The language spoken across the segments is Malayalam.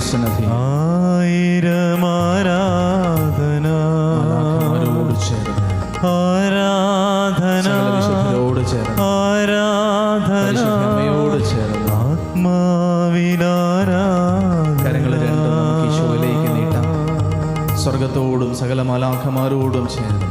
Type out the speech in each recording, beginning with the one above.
തിരുസന്നിധി. ആയിരം ആരാധന ചേർന്ന് ആരാധന വിശുദ്ധരോട് ചേർന്ന് ആരാധന അമ്മയോട് ചേർന്ന് ആത്മാവിലാരാധന. കരങ്ങൾ രണ്ടും നമുക്ക് ഈശോയിലേക്ക് നീട്ടാം. സ്വർഗത്തോടും സകല മാലാഖമാരോടും ചേർന്ന്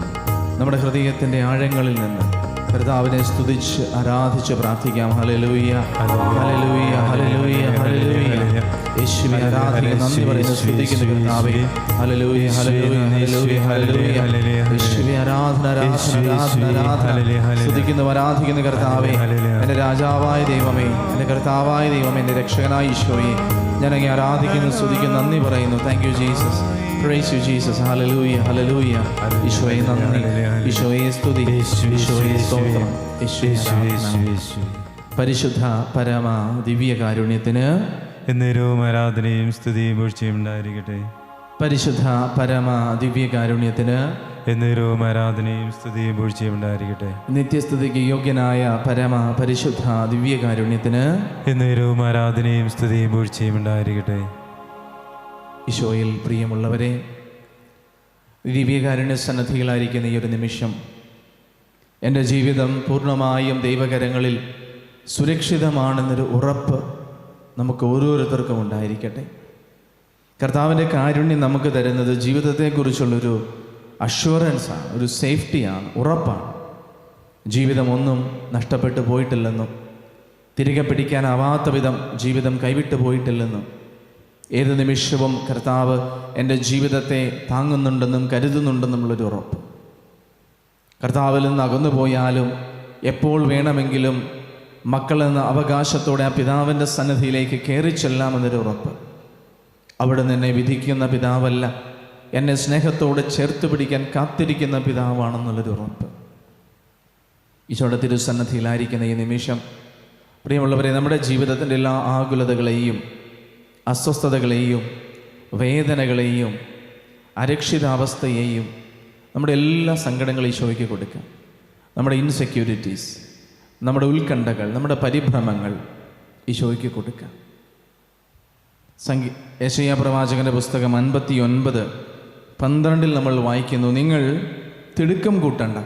നമ്മുടെ ഹൃദയത്തിൻ്റെ ആഴങ്ങളിൽ നിന്ന് കർത്താവിനെ സ്തുതിച്ച് ആരാധിച്ച് പ്രാർത്ഥിക്കാം. Hallelujah hallelujah hallelujah hallelujah. യേശുവേ ആരാധിക്കുന്നു, നന്ദി പറയുന്നു, സ്തുതിക്കുന്നു കർത്താവേ. Hallelujah hallelujah hallelujah hallelujah. യേശുവേ ആരാധന ആരാധന ആരാധന ആരാധന. സ്തുതിക്കുന്നു ആരാധിക്കുന്നു കർത്താവേ. എൻ്റെ രാജാവായ ദൈവമേ, എൻ്റെ കർത്താവായ ദൈവമേ, എൻ്റെ രക്ഷകനായ ഈശോയെ ഞാൻ അങ്ങേ ആരാധിക്കുന്നു, സ്തുതിക്കുന്നു, നന്ദി പറയുന്നു. Thank you Jesus. Praise you Jesus. Hallelujah hallelujah. ഈശോയെ നന്ദി, ഈശോയെ സ്തുതി, ഈശോയെ സ്തോത്രം, ഈശോയെ പരിശുദ്ധ പരമ ദിവ്യകാരുണ്യത്തിന് എന്നേരവും ആരാധനയും സ്തുതിയും വീഴ്ചയും ഉണ്ടായിരിക്കട്ടെ. പരിശുദ്ധ പരമ ദിവ്യകാരുണ്യത്തിന് എന്നേരവും ആരാധനയും സ്തുതിയും വീഴ്ചയും ഉണ്ടായിരിക്കട്ടെ. നിത്യസ്തുതിക്ക് യോഗ്യനായ പരമ പരിശുദ്ധ ദിവ്യകാരുണ്യത്തിന് എന്നേരവും ആരാധനയും സ്തുതിയും വീഴ്ചയും ഉണ്ടായിരിക്കട്ടെ. ഈശോയിൽ പ്രിയമുള്ളവരെ, ദിവ്യകാരുണ്യ സന്നദ്ധികളായിരിക്കുന്ന ഈ ഒരു നിമിഷം എൻ്റെ ജീവിതം പൂർണ്ണമായും ദൈവകരങ്ങളിൽ സുരക്ഷിതമാണെന്നൊരു ഉറപ്പ് നമുക്ക് ഓരോരുത്തർക്കും ഉണ്ടായിരിക്കട്ടെ. കർത്താവിൻ്റെ കാരുണ്യം നമുക്ക് തരുന്നത് ജീവിതത്തെക്കുറിച്ചുള്ളൊരു അഷ്വറൻസാണ്, ഒരു സേഫ്റ്റിയാണ്, ഉറപ്പാണ്. ജീവിതമൊന്നും നഷ്ടപ്പെട്ടു പോയിട്ടില്ലെന്നും തിരികെ പിടിക്കാനാവാത്ത വിധം ജീവിതം കൈവിട്ടു പോയിട്ടില്ലെന്നും ഏത് നിമിഷവും കർത്താവ് എൻ്റെ ജീവിതത്തെ താങ്ങുന്നുണ്ടെന്നും കരുതുന്നുണ്ടെന്നുമുള്ളൊരു ഉറപ്പ്. കർത്താവിൽ നിന്ന് അകന്നു പോയാലും എപ്പോൾ വേണമെങ്കിലും മക്കളെന്ന അവകാശത്തോടെ ആ പിതാവിൻ്റെ സന്നിധിയിലേക്ക് കയറി ചെല്ലാമെന്നൊരു ഉറപ്പ്. അവിടെ നിന്നെ വിധിക്കുന്ന പിതാവല്ല, എന്നെ സ്നേഹത്തോടെ ചേർത്ത് പിടിക്കാൻ കാത്തിരിക്കുന്ന പിതാവാണെന്നുള്ളൊരു ഉറപ്പ്. ഈശോയുടെ തിരുസന്നിധിയിലായിരിക്കുന്ന ഈ നിമിഷം പ്രിയമുള്ളവരെ, നമ്മുടെ ജീവിതത്തിൻ്റെ എല്ലാ ആകുലതകളെയും അസ്വസ്ഥതകളെയും വേദനകളെയും അരക്ഷിതാവസ്ഥയെയും നമ്മുടെ എല്ലാ സങ്കടങ്ങളും ഈശോയ്ക്ക് കൊടുക്കാം. നമ്മുടെ ഇൻസെക്യൂരിറ്റീസ്, നമ്മുടെ ഉത്കണ്ഠകൾ, നമ്മുടെ പരിഭ്രമങ്ങൾ ഈശോയ്ക്ക് കൊടുക്കാം. യെശയ്യാ പ്രവാചകന്റെ പുസ്തകം 59:12 നമ്മൾ വായിക്കുന്നു, നിങ്ങൾ തിടുക്കം കൂട്ടണ്ട,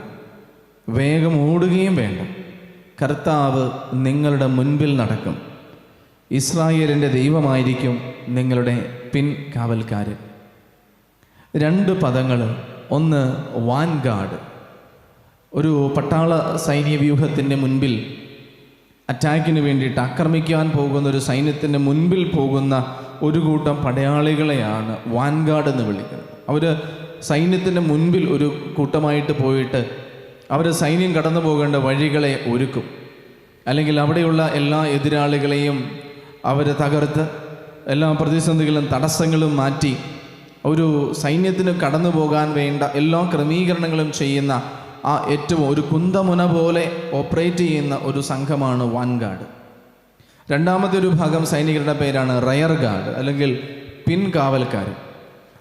വേഗം ഓടുകയും വേണ്ട, കർത്താവ് നിങ്ങളുടെ മുൻപിൽ നടക്കും, ഇസ്രായേലിൻ്റെ ദൈവമായിരിക്കും നിങ്ങളുടെ പിൻകാവൽക്കാരൻ. 2 പദങ്ങൾ. ഒന്ന് വാൻഗാർഡ്, ഒരു പട്ടാള സൈന്യ വ്യൂഹത്തിൻ്റെ മുൻപിൽ അറ്റാക്കിന് വേണ്ടിയിട്ട് ആക്രമിക്കാൻ പോകുന്ന ഒരു സൈന്യത്തിൻ്റെ മുൻപിൽ പോകുന്ന ഒരു കൂട്ടം പടയാളികളെയാണ് വാൻഗാർഡ് എന്ന് വിളിക്കുന്നത്. അവർ സൈന്യത്തിൻ്റെ മുൻപിൽ ഒരു കൂട്ടമായിട്ട് പോയിട്ട് അവർ സൈന്യം കടന്നു പോകേണ്ട വഴികളെ ഒരുക്കും, അല്ലെങ്കിൽ അവിടെയുള്ള എല്ലാ എതിരാളികളെയും അവർ തകർത്ത് എല്ലാ പ്രതിസന്ധികളും തടസ്സങ്ങളും മാറ്റി ഒരു സൈന്യത്തിന് കടന്നു പോകാൻ വേണ്ട എല്ലാ ക്രമീകരണങ്ങളും ചെയ്യുന്ന ആ ഏറ്റവും ഒരു കുന്തമുന പോലെ ഓപ്പറേറ്റ് ചെയ്യുന്ന ഒരു സംഘമാണ് വാൻഗാർഡ്. രണ്ടാമത്തെ ഒരു ഭാഗം സൈനികരുടെ പേരാണ് റയർ ഗാർഡ്, അല്ലെങ്കിൽ പിൻകാവൽക്കാർ.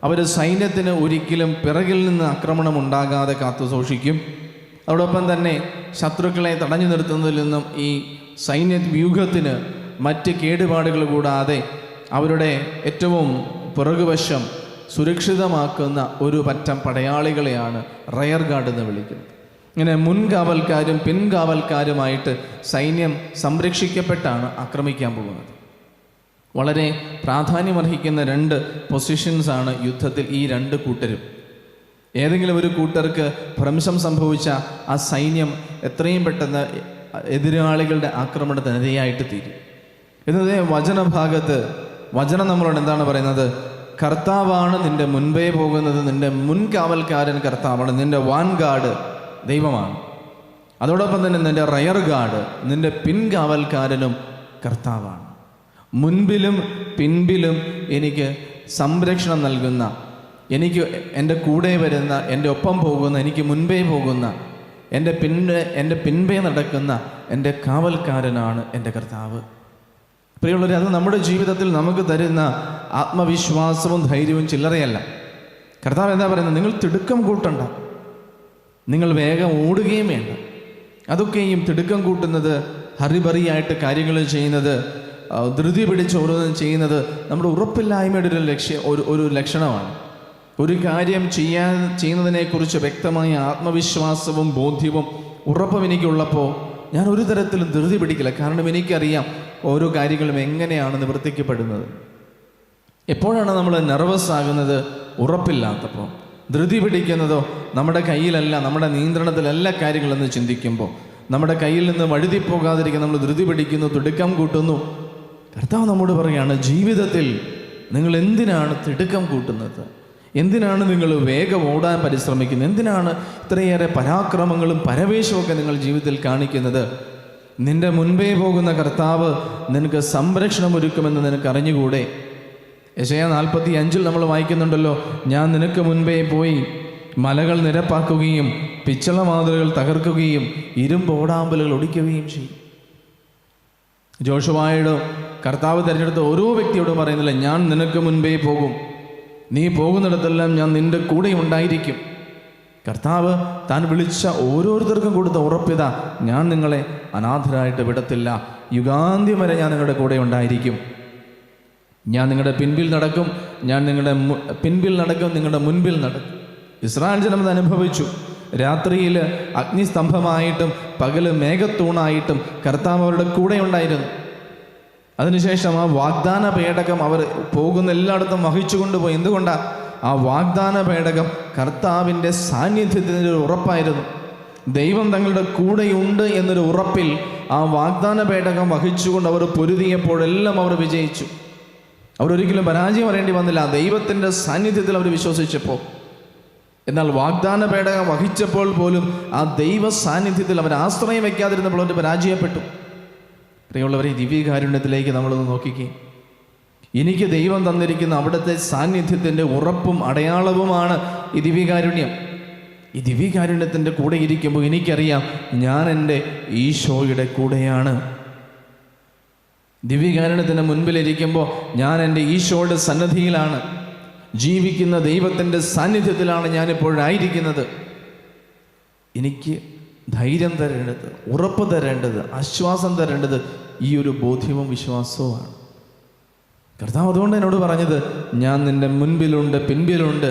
അവർ സൈന്യത്തിന് ഒരിക്കലും പിറകിൽ നിന്ന് ആക്രമണം ഉണ്ടാകാതെ കാത്തു സൂക്ഷിക്കും. അതോടൊപ്പം തന്നെ ശത്രുക്കളെ തടഞ്ഞു നിർത്തുന്നതിൽ നിന്നും ഈ സൈന്യ വ്യൂഹത്തിന് മറ്റ് കേടുപാടുകൾ കൂടാതെ അവരുടെ ഏറ്റവും പിറകുവശം സുരക്ഷിതമാക്കുന്ന ഒരു പറ്റം പടയാളികളെയാണ് റയർ ഗാർഡ് എന്ന് വിളിക്കുന്നത്. ഇങ്ങനെ മുൻകാവൽക്കാരും പിൻകാവൽക്കാരുമായിട്ട് സൈന്യം സംരക്ഷിക്കപ്പെട്ടാണ് ആക്രമിക്കാൻ പോകുന്നത്. വളരെ പ്രാധാന്യമർഹിക്കുന്ന 2 പൊസിഷൻസാണ് യുദ്ധത്തിൽ ഈ 2 കൂട്ടരും. ഏതെങ്കിലും ഒരു കൂട്ടർക്ക് ഭ്രംശം സംഭവിച്ച ആ സൈന്യം എത്രയും പെട്ടെന്ന് എതിരാളികളുടെ ആക്രമണത്തിന് ഇരയായിട്ട് തീരും. ഇന്നത്തെ വചനഭാഗത്ത് വചനം നമ്മളോട് എന്താണ് പറയുന്നത്? കർത്താവാണ് നിന്റെ മുൻപേ പോകുന്നത്, നിന്റെ മുൻകാവൽക്കാരൻ കർത്താവാണ്, നിന്റെ വാൻഗാർഡ് ദൈവമാണ്. അതോടൊപ്പം തന്നെ നിന്റെ റയർ ഗാർഡ്, നിന്റെ പിൻകാവൽക്കാരനും കർത്താവാണ്. മുൻപിലും പിൻപിലും എനിക്ക് സംരക്ഷണം നൽകുന്ന, എനിക്ക് എൻ്റെ കൂടെ വരുന്ന, എൻ്റെ ഒപ്പം പോകുന്ന, എനിക്ക് മുൻപേ പോകുന്ന, എൻ്റെ പിൻപേ നടക്കുന്ന എൻ്റെ കാവൽക്കാരനാണ് എൻ്റെ കർത്താവ്. പ്രിയമുള്ളവരെ, അത് നമ്മുടെ ജീവിതത്തിൽ നമുക്ക് തരുന്ന ആത്മവിശ്വാസവും ധൈര്യവും ചില്ലറയല്ല. കർത്താവ് എന്താ പറയുന്നത്? നിങ്ങൾ തിടുക്കം കൂട്ടണ്ട, നിങ്ങൾ വേഗം ഓടുകയും വേണ്ട. അതൊക്കെയും തിടുക്കം കൂട്ടുന്നത്, ഹറിബറിയായിട്ട് കാര്യങ്ങൾ ചെയ്യുന്നത്, ധൃതി പിടിച്ച് ഓരോന്നും ചെയ്യുന്നത് നമ്മുടെ ഉറപ്പില്ലായ്മയുടെ ഒരു ലക്ഷണമാണ്. ഒരു കാര്യം ചെയ്യുന്നതിനെക്കുറിച്ച് വ്യക്തമായ ആത്മവിശ്വാസവും ബോധ്യവും ഉറപ്പും എനിക്കുള്ളപ്പോൾ ഞാൻ ഒരു തരത്തിലും ധൃതി പിടിക്കില്ല. കാരണം എനിക്കറിയാം ഓരോ കാര്യങ്ങളും എങ്ങനെയാണ് നിവർത്തിക്കപ്പെടുന്നത്. എപ്പോഴാണ് നമ്മൾ നെർവസ് ആകുന്നത്? ഉറപ്പില്ലാത്തപ്പോൾ. ധൃതി പിടിക്കുന്നതോ നമ്മുടെ കയ്യിലല്ല, നമ്മുടെ നിയന്ത്രണത്തിലല്ല കാര്യങ്ങളെന്ന് ചിന്തിക്കുമ്പോൾ, നമ്മുടെ കയ്യിൽ നിന്ന് വഴുതിപ്പോകാതിരിക്കാൻ നമ്മൾ ധൃതി പിടിക്കുന്നു, തിടുക്കം കൂട്ടുന്നു. കർത്താവ് നമ്മോട് പറയുകയാണ്, ജീവിതത്തിൽ നിങ്ങൾ എന്തിനാണ് തിടുക്കം കൂട്ടുന്നത്? എന്തിനാണ് നിങ്ങൾ വേഗം ഓടാൻ പരിശ്രമിക്കുന്നത്? എന്തിനാണ് ഇത്രയേറെ പരാക്രമങ്ങളും പരവേശമൊക്കെ നിങ്ങൾ ജീവിതത്തിൽ കാണിക്കുന്നത്? നിന്റെ മുൻപേ പോകുന്ന കർത്താവ് നിനക്ക് സംരക്ഷണം ഒരുക്കുമെന്ന് നിനക്ക് അറിഞ്ഞുകൂടെ? യെശയ്യാ 45 നമ്മൾ വായിക്കുന്നുണ്ടല്ലോ, ഞാൻ നിനക്ക് മുൻപേ പോയി മലകൾ നിരപ്പാക്കുകയും പിച്ചളമാതലുകൾ തകർക്കുകയും ഇരുമ്പ് ഓടാമ്പലുകൾ ഒടിക്കുകയും ചെയ്യും. ജോഷുവായോട് കർത്താവ് തിരഞ്ഞെടുത്ത ഓരോ വ്യക്തിയോടും പറയുന്നില്ല, ഞാൻ നിനക്ക് മുൻപേ പോകും, നീ പോകുന്നിടത്തെല്ലാം ഞാൻ നിന്റെ കൂടെ ഉണ്ടായിരിക്കും. കർത്താവ് താൻ വിളിച്ച ഓരോരുത്തർക്കും കൊടുത്ത ഉറപ്പിത, ഞാൻ നിങ്ങളെ അനാഥരായിട്ട് വിടത്തില്ല, യുഗാന്ത്യം വരെ ഞാൻ നിങ്ങളുടെ കൂടെ ഉണ്ടായിരിക്കും. ഞാൻ നിങ്ങളുടെ പിൻപിൽ നടക്കും, ഞാൻ നിങ്ങളുടെ പിൻപിൽ നടക്കും, നിങ്ങളുടെ മുൻപിൽ നടക്കും. ഇസ്രായേൽ ജനം അത് അനുഭവിച്ചു. രാത്രിയിൽ അഗ്നിസ്തംഭമായിട്ടും പകല് മേഘത്തൂണായിട്ടും കർത്താവ് അവരുടെ കൂടെ ഉണ്ടായിരുന്നു. അതിനുശേഷം ആ വാഗ്ദാന പേടകം അവർ പോകുന്ന എല്ലായിടത്തും വഹിച്ചു കൊണ്ടുപോയി. എന്തുകൊണ്ടാണ്? ആ വാഗ്ദാന പേടകം കർത്താവിൻ്റെ സാന്നിധ്യത്തിൻ്റെ ഒരു ഉറപ്പായിരുന്നു. ദൈവം തങ്ങളുടെ കൂടെയുണ്ട് എന്നൊരു ഉറപ്പിൽ ആ വാഗ്ദാന പേടകം വഹിച്ചുകൊണ്ട് അവർ പൊരുതിയപ്പോഴെല്ലാം അവർ വിജയിച്ചു. അവരൊരിക്കലും പരാജയം വരേണ്ടി വന്നില്ല, ദൈവത്തിൻ്റെ സാന്നിധ്യത്തിൽ അവർ വിശ്വസിച്ചപ്പോൾ. എന്നാൽ വാഗ്ദാന പേടകം വഹിച്ചപ്പോൾ പോലും ആ ദൈവ സാന്നിധ്യത്തിൽ അവർ ആശ്രയം വയ്ക്കാതിരുന്നപ്പോൾ അവർ പരാജയപ്പെട്ടു. പ്രിയമുള്ളവരെ, ദിവ്യകാരുണ്യത്തിലേക്ക് നമ്മളൊന്ന് നോക്കിക്കേ. എനിക്ക് ദൈവം തന്നിരിക്കുന്ന അവിടുത്തെ സാന്നിധ്യത്തിൻ്റെ ഉറപ്പും അടയാളവുമാണ് ഈ ദിവ്യകാരുണ്യം. ഈ ദിവ്യകാരുണ്യത്തിൻ്റെ കൂടെ ഇരിക്കുമ്പോൾ എനിക്കറിയാം ഞാൻ എൻ്റെ ഈശോയുടെ കൂടെയാണ്. ദിവ്യകാരുണ്യത്തിൻ്റെ മുൻപിലിരിക്കുമ്പോൾ ഞാൻ എൻ്റെ ഈശോയുടെ സന്നിധിയിലാണ്, ജീവിക്കുന്ന ദൈവത്തിൻ്റെ സാന്നിധ്യത്തിലാണ് ഞാനിപ്പോഴായിരിക്കുന്നത്. എനിക്ക് ധൈര്യം തരേണ്ടത്, ഉറപ്പ് തരേണ്ടത്, ആശ്വാസം തരേണ്ടത് ഈ ഒരു ബോധ്യവും വിശ്വാസവുമാണ്. കർത്താവ് അതുകൊണ്ട് എന്നോട് പറഞ്ഞത്, ഞാൻ നിൻ്റെ മുൻപിലുണ്ട്, പിൻപിലുണ്ട്,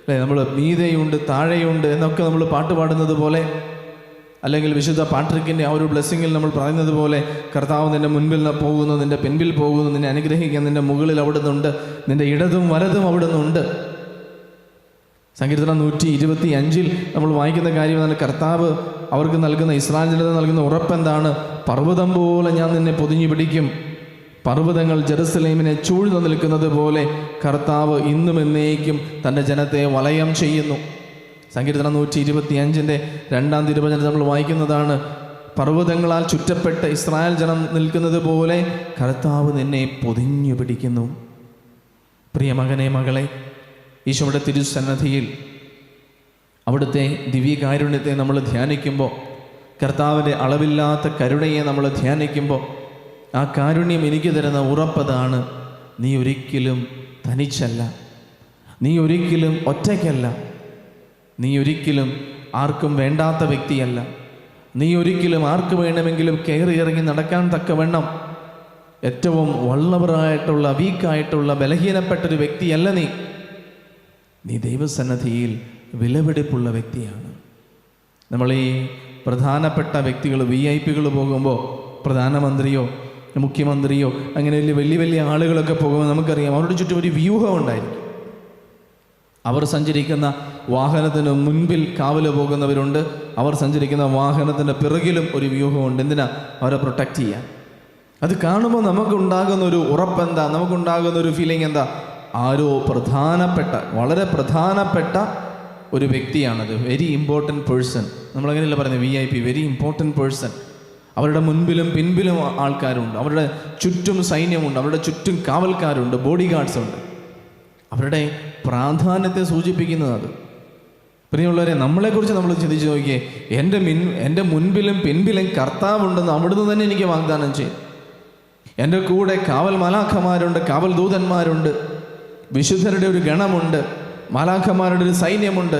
അല്ലേ? നമ്മൾ മീതെയുണ്ട്, താഴെയുണ്ട് എന്നൊക്കെ നമ്മൾ പാട്ട് പാടുന്നത് പോലെ, അല്ലെങ്കിൽ വിശുദ്ധ പാട്രിക്കിൻ്റെ ആ ഒരു ബ്ലെസ്സിങ്ങിൽ നമ്മൾ പറയുന്നത് പോലെ, കർത്താവ് നിൻ്റെ മുൻപിൽ പോകുന്നു, നിൻ്റെ പിൻപിൽ പോകുന്നു, നിന്നെ അനുഗ്രഹിക്കാൻ നിൻ്റെ മുകളിൽ അവിടുന്നുണ്ട്, നിൻ്റെ ഇടതും വലതും അവിടുന്നുണ്ട്. സങ്കീർത്തനം 125 നമ്മൾ വായിക്കുന്ന കാര്യമാണ്, കർത്താവ് അവർക്ക് നൽകുന്ന, ഇസ്രായേൽ ജനത നൽകുന്ന ഉറപ്പെന്താണ്? പർവ്വതം പോലെ ഞാൻ നിന്നെ പൊതിഞ്ഞു പിടിക്കും, പർവ്വതങ്ങൾ ജെറുസലേമിനെ ചൂഴ്ന്നു നിൽക്കുന്നത് പോലെ കർത്താവ് ഇന്നും എന്നേക്കും തൻ്റെ ജനത്തെ വലയം ചെയ്യുന്നു. സങ്കീർത്തനം 125 2 തിരുവചനം നമ്മൾ വായിക്കുന്നതാണ്, പർവ്വതങ്ങളാൽ ചുറ്റപ്പെട്ട് ഇസ്രായേൽ ജനം നിൽക്കുന്നത് പോലെ കർത്താവ് നിന്നെ പൊതിഞ്ഞു പിടിക്കുന്നു. പ്രിയ മകനെ, മകളെ, ഈശോയുടെ തിരുസന്നിധിയിൽ അവിടുത്തെ ദിവ്യകാരുണ്യത്തെ നമ്മൾ ധ്യാനിക്കുമ്പോൾ, കർത്താവിൻ്റെ അളവില്ലാത്ത കരുണയെ നമ്മൾ ധ്യാനിക്കുമ്പോൾ, ആ കാരുണ്യം എനിക്ക് തരുന്ന ഉറപ്പതാണ്, നീ ഒരിക്കലും തനിച്ചല്ല, നീ ഒരിക്കലും ഒറ്റയ്ക്കല്ല, നീ ഒരിക്കലും ആർക്കും വേണ്ടാത്ത വ്യക്തിയല്ല, നീ ഒരിക്കലും ആർക്ക് വേണമെങ്കിലും കയറി ഇറങ്ങി നടക്കാൻ തക്കവണ്ണം ഏറ്റവും വള്ളവറായിട്ടുള്ള, വീക്കായിട്ടുള്ള, ബലഹീനപ്പെട്ടൊരു വ്യക്തിയല്ല നീ. നീ ദൈവസന്നിധിയിൽ വിലപിടിപ്പുള്ള വ്യക്തിയാണ്. നമ്മൾ ഈ പ്രധാനപ്പെട്ട വ്യക്തികൾ, VIP പോകുമ്പോൾ, പ്രധാനമന്ത്രിയോ മുഖ്യമന്ത്രിയോ അങ്ങനെ വലിയ വലിയ ആളുകളൊക്കെ പോകുമ്പോൾ നമുക്കറിയാം അവരുടെ ചുറ്റും ഒരു വ്യൂഹം ഉണ്ടായിരിക്കും. അവർ സഞ്ചരിക്കുന്ന വാഹനത്തിന് മുൻപിൽ കാവല് പോകുന്നവരുണ്ട്, അവർ സഞ്ചരിക്കുന്ന വാഹനത്തിൻ്റെ പിറകിലും ഒരു വ്യൂഹമുണ്ട്. എന്തിനാ? അവരെ പ്രൊട്ടക്റ്റ് ചെയ്യാൻ. അത് കാണുമ്പോൾ നമുക്കുണ്ടാകുന്ന ഒരു ഉറപ്പെന്താ? നമുക്കുണ്ടാകുന്ന ഒരു ഫീലിംഗ് എന്താ? ആരോ പ്രധാനപ്പെട്ട, വളരെ പ്രധാനപ്പെട്ട ഒരു വ്യക്തിയാണത്. Very important person. നമ്മളങ്ങനെയല്ല പറയുന്നത്, VIP, വെരി ഇമ്പോർട്ടൻറ്റ് പേഴ്സൺ. അവരുടെ മുൻപിലും പിൻപിലും ആൾക്കാരുണ്ട്, അവരുടെ ചുറ്റും സൈന്യമുണ്ട്, അവരുടെ ചുറ്റും കാവൽക്കാരുണ്ട്, ബോഡി ഗാർഡ്സ് ഉണ്ട്. അവരുടെ പ്രാധാന്യത്തെ സൂചിപ്പിക്കുന്നത് അത്. പ്രിയമുള്ളവരെ, നമ്മളെക്കുറിച്ച് നമ്മൾ ചിന്തിച്ച് നോക്കിയേ. എൻ്റെ മുൻപിലും പിൻപിലും കർത്താവുണ്ടെന്ന് അവിടുന്ന് തന്നെ എനിക്ക് വാഗ്ദാനം ചെയ്യും. എൻ്റെ കൂടെ കാവൽ മാലാഖമാരുണ്ട്, കാവൽ ദൂതന്മാരുണ്ട്, വിശുദ്ധരുടെ ഒരു ഗണമുണ്ട്, മാലാഖമാരുടെ ഒരു സൈന്യമുണ്ട്.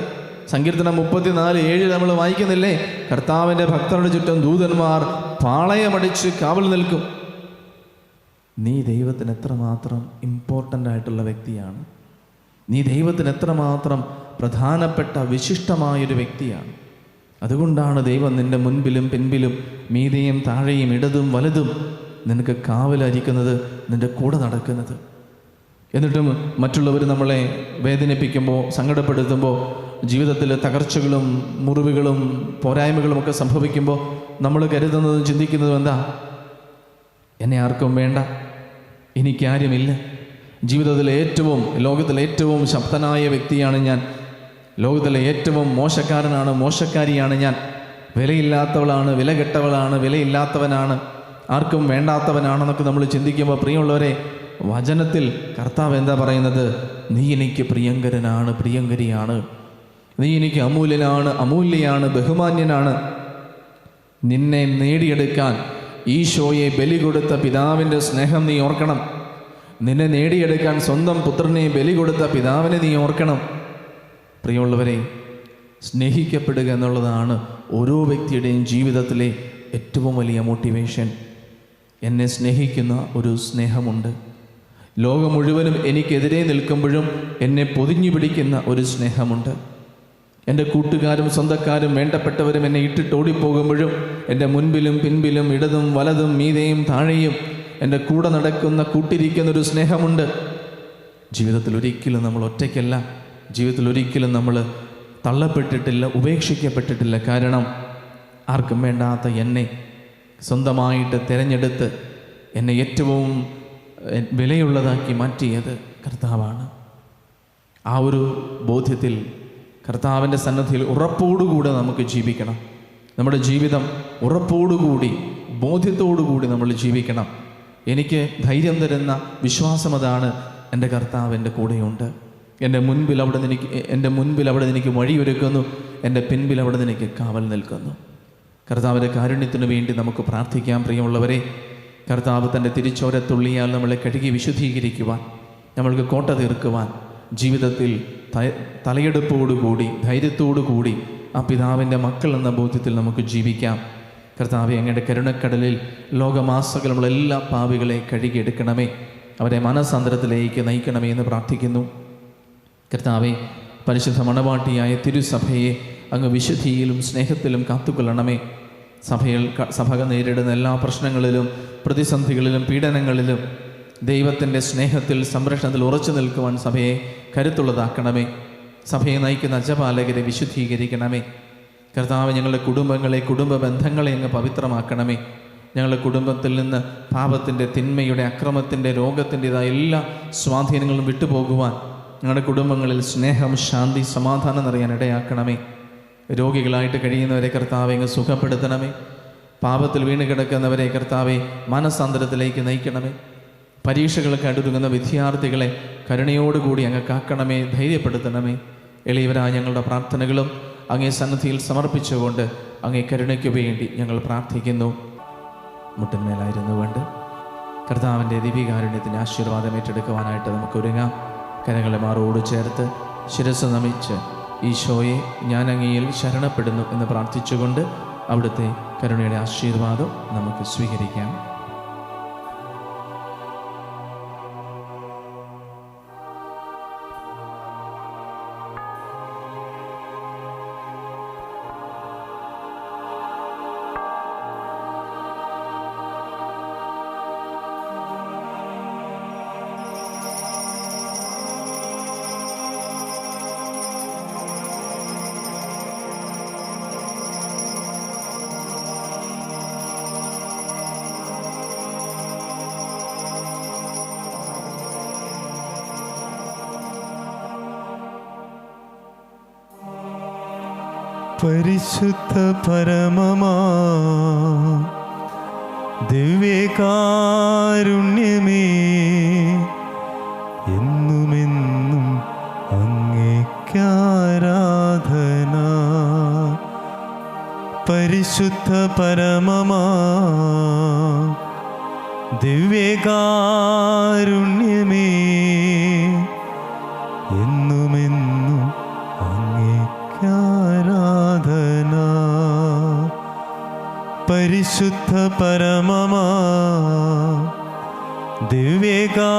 സങ്കീർത്തനം 34:7 നമ്മൾ വായിക്കുന്നില്ലേ? കർത്താവിൻ്റെ ഭക്തരുടെ ചുറ്റും ദൂതന്മാർ പാളയമടിച്ച് കാവൽ നിൽക്കും. നീ ദൈവത്തിന് എത്രമാത്രം ഇമ്പോർട്ടൻ്റ് ആയിട്ടുള്ള വ്യക്തിയാണ്. നീ ദൈവത്തിന് എത്രമാത്രം പ്രധാനപ്പെട്ട വിശിഷ്ടമായൊരു വ്യക്തിയാണ്. അതുകൊണ്ടാണ് ദൈവം നിൻ്റെ മുൻപിലും പിൻപിലും മീതെയും താഴെയും ഇടതും വലതും നിനക്ക് കാവലായിരിക്കുന്നത്, നിൻ്റെ കൂടെ നടക്കുന്നത്. എന്നിട്ടും മറ്റുള്ളവർ നമ്മളെ വേദനിപ്പിക്കുമ്പോൾ, സങ്കടപ്പെടുത്തുമ്പോൾ, ജീവിതത്തിൽ തകർച്ചകളും മുറിവുകളും പോരായ്മകളും ഒക്കെ സംഭവിക്കുമ്പോൾ നമ്മൾ കരുതുന്നതും ചിന്തിക്കുന്നതും എന്താ? എന്നെ ആർക്കും വേണ്ട, എനിക്കാരുമില്ല, ജീവിതത്തിലെ ലോകത്തിലെ ഏറ്റവും ശക്തനായ വ്യക്തിയാണ് ഞാൻ, ലോകത്തിലെ ഏറ്റവും മോശക്കാരനാണ്, മോശക്കാരിയാണ് ഞാൻ, വിലയില്ലാത്തവളാണ്, വില കെട്ടവളാണ്, വിലയില്ലാത്തവനാണ്, ആർക്കും വേണ്ടാത്തവനാണെന്നൊക്കെ നമ്മൾ ചിന്തിക്കുമ്പോൾ, പ്രിയമുള്ളവരെ, വചനത്തിൽ കർത്താവ് എന്താ പറയുന്നത്? നീ എനിക്ക് പ്രിയങ്കരനാണ്, പ്രിയങ്കരിയാണ്, നീ എനിക്ക് അമൂല്യനാണ്, അമൂല്യയാണ്, ബഹുമാന്യനാണ്. നിന്നെ നേടിയെടുക്കാൻ ഈശോയെ ബലി കൊടുത്ത പിതാവിൻ്റെ സ്നേഹം നീ ഓർക്കണം. നിന്നെ നേടിയെടുക്കാൻ സ്വന്തം പുത്രനെ ബലി കൊടുത്ത പിതാവിനെ നീ ഓർക്കണം. പ്രിയമുള്ളവരെ, സ്നേഹിക്കപ്പെടുക എന്നുള്ളതാണ് ഓരോ വ്യക്തിയുടെയും ജീവിതത്തിലെ ഏറ്റവും വലിയ മോട്ടിവേഷൻ. എന്നെ സ്നേഹിക്കുന്ന ഒരു സ്നേഹമുണ്ട്. ലോകം മുഴുവനും എനിക്കെതിരെ നിൽക്കുമ്പോഴും എന്നെ പൊതിഞ്ഞു പിടിക്കുന്ന ഒരു സ്നേഹമുണ്ട്. എൻ്റെ കൂട്ടുകാരും സ്വന്തക്കാരും വേണ്ടപ്പെട്ടവരും എന്നെ ഇട്ടിട്ടോടിപ്പോകുമ്പോഴും എൻ്റെ മുൻപിലും പിൻപിലും ഇടതും വലതും മീതെയും താഴെയും എൻ്റെ കൂടെ നടക്കുന്ന, കൂട്ടിരിക്കുന്നൊരു സ്നേഹമുണ്ട്. ജീവിതത്തിൽ ഒരിക്കലും നമ്മൾ ഒറ്റയ്ക്കല്ല. ജീവിതത്തിൽ ഒരിക്കലും നമ്മൾ തള്ളപ്പെട്ടിട്ടില്ല, ഉപേക്ഷിക്കപ്പെട്ടിട്ടില്ല. കാരണം ആർക്കും വേണ്ടാത്ത എന്നെ സ്വന്തമായിട്ട് തിരഞ്ഞെടുത്ത് എന്നെ ഏറ്റവും വിലയുള്ളതാക്കി മാറ്റിയത് കർത്താവാണ്. ആ ഒരു ബോധ്യത്തിൽ, കർത്താവിൻ്റെ സന്നദ്ധിയിൽ ഉറപ്പോടുകൂടെ നമുക്ക് ജീവിക്കണം. നമ്മുടെ ജീവിതം ഉറപ്പോടുകൂടി, ബോധ്യത്തോടുകൂടി നമ്മൾ ജീവിക്കണം. എനിക്ക് ധൈര്യം തരുന്ന വിശ്വാസം അതാണ്, എൻ്റെ കർത്താവ് എൻ്റെ കൂടെയുണ്ട്. എൻ്റെ മുൻപിൽ അവിടെ എനിക്ക് വഴിയൊരുക്കുന്നു, എൻ്റെ പിൻപിൽ അവിടെ എനിക്ക് കാവൽ നിൽക്കുന്നു. കർത്താവിൻ്റെ കാരുണ്യത്തിനു വേണ്ടി നമുക്ക് പ്രാർത്ഥിക്കാം. പ്രിയമുള്ളവരെ, കർത്താവ് തൻ്റെ തിരിച്ചോരത്തുള്ളിയാൽ നമ്മളെ കഴുകി വിശുദ്ധീകരിക്കുവാൻ, നമ്മൾക്ക് കോട്ട തീർക്കുവാൻ, ജീവിതത്തിൽ തലയെടുപ്പോടുകൂടി, ധൈര്യത്തോടുകൂടി ആ പിതാവിൻ്റെ മക്കൾ എന്ന ബോധ്യത്തിൽ നമുക്ക് ജീവിക്കാം. കർത്താവെ, അങ്ങയുടെ കരുണക്കടലിൽ ലോകമാസകളുള്ള എല്ലാ പാപികളെ കഴുകിയെടുക്കണമേ, അവരെ മനസാന്തരത്തിലേക്ക് നയിക്കണമേ എന്ന് പ്രാർത്ഥിക്കുന്നു. കർത്താവെ, പരിശുദ്ധ മണവാട്ടിയായ തിരുസഭയെ അങ്ങ് വിശുദ്ധിയിലും സ്നേഹത്തിലും കാത്തുകൊള്ളണമേ. സഭ നേരിടുന്ന എല്ലാ പ്രശ്നങ്ങളിലും, പ്രതിസന്ധികളിലും, പീഡനങ്ങളിലും ദൈവത്തിൻ്റെ സ്നേഹത്തിൽ, സംരക്ഷണത്തിൽ ഉറച്ചു നിൽക്കുവാൻ സഭയെ കരുത്തുള്ളതാക്കണമേ. സഭയെ നയിക്കുന്ന അജപാലകരെ വിശുദ്ധീകരിക്കണമേ. കർത്താവ്, ഞങ്ങളുടെ കുടുംബങ്ങളെ, കുടുംബ ബന്ധങ്ങളെ അങ്ങ് പവിത്രമാക്കണമേ. ഞങ്ങളുടെ കുടുംബത്തിൽ നിന്ന് പാപത്തിൻ്റെ, തിന്മയുടെ, അക്രമത്തിൻ്റെ, രോഗത്തിൻ്റെതായ എല്ലാ സ്വാധീനങ്ങളും വിട്ടുപോകുവാൻ ഞങ്ങളുടെ കുടുംബങ്ങളിൽ സ്നേഹം, ശാന്തി, സമാധാനം നിറയാൻ ഇടയാക്കണമേ. രോഗികളായിട്ട് കഴിയുന്നവരെ കർത്താവെ അങ്ങ് സുഖപ്പെടുത്തണമേ. പാപത്തിൽ വീണ് കിടക്കുന്നവരെ കർത്താവെ മാനസാന്തരത്തിലേക്ക് നയിക്കണമേ. പരീക്ഷകൾക്ക് അടുങ്ങുന്ന വിദ്യാർത്ഥികളെ കരുണയോടുകൂടി അങ്ങ് കാക്കണമേ, ധൈര്യപ്പെടുത്തണമേ. എളിയവരായ ഞങ്ങളുടെ പ്രാർത്ഥനകളും അങ്ങേ സന്നിധിയിൽ സമർപ്പിച്ചുകൊണ്ട് അങ്ങേ കരുണയ്ക്ക് വേണ്ടി ഞങ്ങൾ പ്രാർത്ഥിക്കുന്നു. മുട്ടിന്മേലായിരുന്നു കൊണ്ട് കർത്താവിൻ്റെ ദിവ്യകാരുണ്യത്തിൻ്റെ ആശീർവാദം ഏറ്റെടുക്കുവാനായിട്ട് നമുക്ക് ഒരുങ്ങാം. കരങ്ങളെ മാറോട് ചേർത്ത് ശിരസ് നമിച്ച് ഈശോയെ, ഞാൻ അങ്ങയിൽ ശരണപ്പെടുന്നു എന്ന് പ്രാർത്ഥിച്ചുകൊണ്ട് അവിടുത്തെ കരുണയുടെ ആശീർവാദം നമുക്ക് സ്വീകരിക്കാം. പരിശുദ്ധ പരമമാ ദിവ്യകാരുണ്യമേ, എന്നുമെന്നും അങ്ങേക്കാരാധന. പരിശുദ്ധ പരമമാ ദിവ്യകാരുണ്യമേ, എന്നുമെന്നും അങ്ങേക്കാരാധന. പരിശുദ്ധ പരമമാ ദിവ്യകാരുണ്യമേ